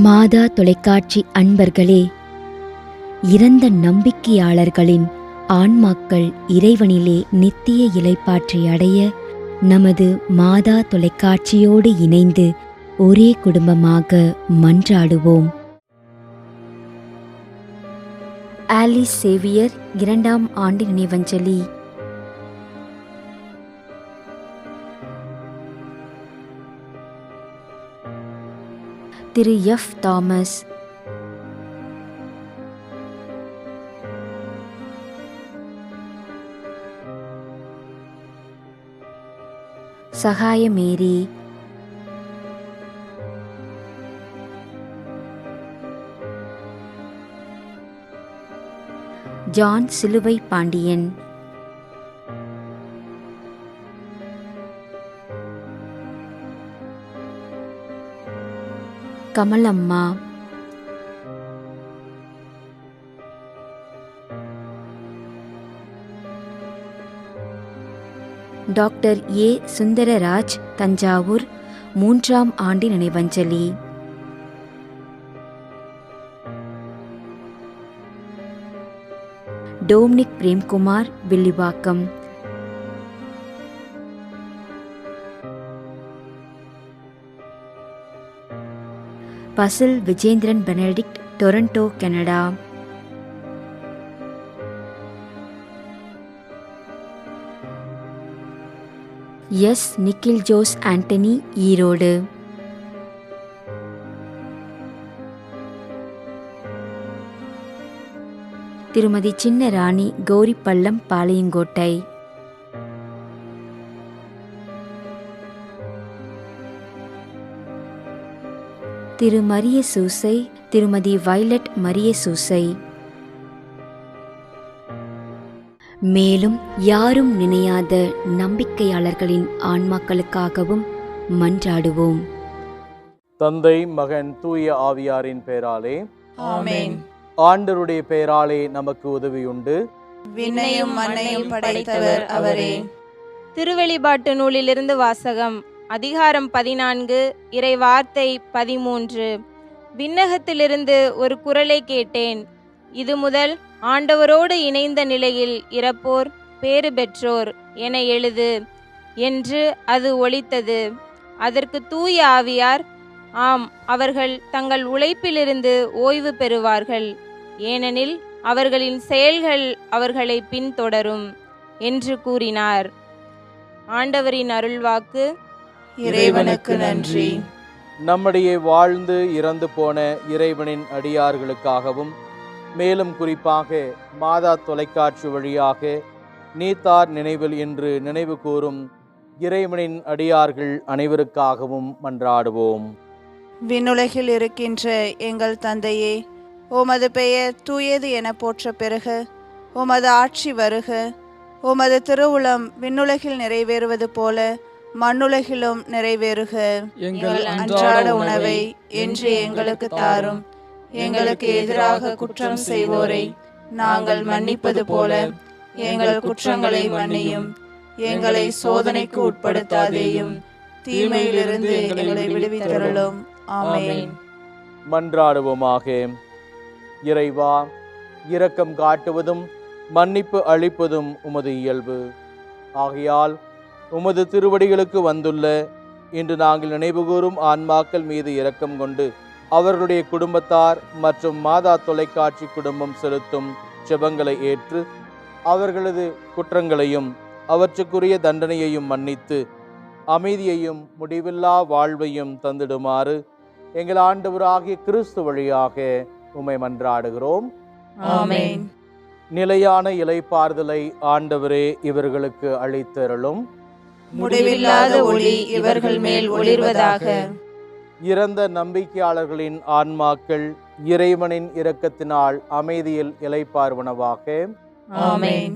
மாதா தொலைக்காட்சி அன்பர்களே, இறந்த நம்பிக்கையாளர்களின் ஆன்மாக்கள் இறைவனிலே நித்திய இளைப்பாற்றி அடைய நமது மாதா தொலைக்காட்சியோடு இணைந்து ஒரே குடும்பமாக மன்றாடுவோம். ஆலிஸ் சேவியர் 2ஆம் ஆண்டு நினைவஞ்சலி. Thiru F Thomas, Sagaya Mary, John Siluvai Pandian, Kamalamma, doctor A Sundararaj, Thanjavur, 3ஆம் ஆண்டு நினைவஞ்சலி. Dominic Premkumar, Villivakkam. Basil Vijendran Benedict, Toronto, Canada. S Nikhil Jose Antony, Erode. Thirumathi Chinna ராணி, கௌரிப்பள்ளம், பாளையங்கோட்டை. திரு மரிய சூசை, திருமதி வயலட் மரிய சூசை. மேலும் யாரும் நினையாத நம்பிக்கையாளர்களின் ஆன்மாக்களுக்காகவும் மன்றாடுவோம். தந்தை, மகன், தூய ஆவியாரின் பெயராலே ஆமென். ஆண்டவருடைய பெயராலே நமக்கு உதவியுண்டு. விண்ணையும் மண்ணையும் படைத்தவர் அவரே. திருவெளிப்பாட்டு நூலிலிருந்து வாசகம். அதிகாரம் 14, இறை வார்த்தை 13. விண்ணகத்திலிருந்து ஒரு குரலை கேட்டேன். இது முதல் ஆண்டவரோடு இணைந்த நிலையில் இறப்போர் பேறு பெற்றோர் என எழுது என்று அது ஒலித்தது. அதற்கு தூய ஆவியார், ஆம், அவர்கள் தங்கள் உழைப்பிலிருந்து ஓய்வு பெறுவார்கள், ஏனெனில் அவர்களின் செயல்கள் அவர்களை பின்தொடரும் என்று கூறினார். ஆண்டவரின் அருள்வாக்கு. இறைவனுக்கு நன்றி. நம்முடைய வாழ்ந்து இறந்து போன இறைவனின் அடியார்களுக்காகவும், மேலும் குறிப்பாக மாதா தொலைக்காட்சி வழியாக நீத்தார் நினைவில் என்று நினைவு கூறும் இறைவனின் அடியார்கள் அனைவருக்காகவும் மன்றாடுவோம். விண்ணுலகில் இருக்கின்ற எங்கள் தந்தையே, உமது பெயர் தூயது என போற்ற பெறுக. உமது ஆட்சி வருக. உமது திருவுளம் விண்ணுலகில் நிறைவேறுவது போல மண்ணுலகிலும் நிறைவேறுக. எங்கள் அன்றாட உணவை இன்று எங்களுக்கு தாரும். எங்களுக்கு எதிராக குற்றம் செய்வோரை நாங்கள் மன்னிப்பது போல எங்கள் குற்றங்களை மன்னியும். எங்களை சோதனைக்கு உட்படுத்தாதேயும், தீமையிலிருந்து எங்களை விடுவித்தருளும். ஆமென். மன்றாடுவோமாக. இறைவா, இரக்கம் காட்டுவதும் மன்னிப்பு அளிப்பதும் உமது இயல்பு. ஆகையால் உமது திருவடிகளுக்கு வந்துள்ள இன்று நாங்கள் நினைவுகூரும் ஆன்மாக்கள் மீது இரக்கம் கொண்டு அவர்களுடைய குடும்பத்தார் மற்றும் மாதா தொலைக்காட்சி குடும்பம் செலுத்தும் ஜெபங்களை ஏற்று அவர்களது குற்றங்களையும் அவற்றுக்குரிய தண்டனையையும் மன்னித்து அமைதியையும் முடிவில்லா வாழ்வையும் தந்திடுமாறு எங்கள் ஆண்டவராகிய கிறிஸ்து வழியாக உம்மை மன்றாடுகிறோம். ஆமென். நிலையான இளைப்பாறுதலை ஆண்டவரே இவர்களுக்கு அளித்தருளும். முடிவில்லாத ஒளி இவர்கள் மேல் ஒளிர்வதாக. இறந்த நம்பிக்கையாளர்களின் ஆன்மாக்கள் இறைவனின் இரக்கத்தினால் அமைதியில் இளைப்பாறுவனவாக. ஆமென்.